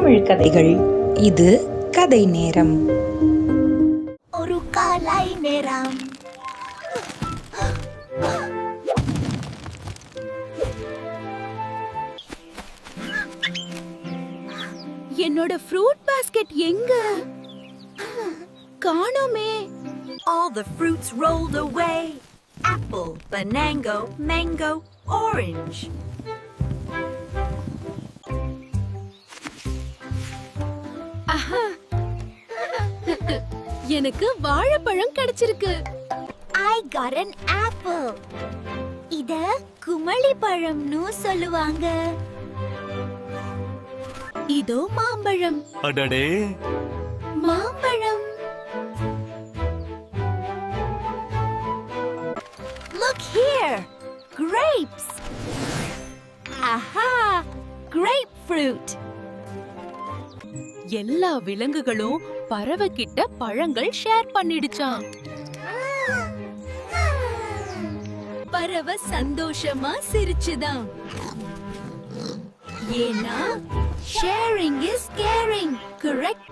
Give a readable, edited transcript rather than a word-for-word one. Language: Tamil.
தமிழ் கதைகள். இது கதை நேரம். ஒரு காலை நேரம். என்னோட ஃப்ரூட் பாஸ்கெட் எங்க? காணோமே. All the fruits rolled away. Apple, banana, mango, orange. எனக்கு வாழைப்பழம் கிடைச்சிருக்கு. I got an apple. இத குமளி பழம்னு சொல்லுவாங்க. இதோ மாம்பழம். அடடே, மாம்பழம். Look here. Grapes. Aha! Grapefruit. எல்லா விலங்குகளும் பறவை கிட்ட பழங்கள் ஷேர் பண்ணிடுச்சான். பறவை சந்தோஷமா சிரிச்சுதான். ஏன்னா sharing is caring. Correct?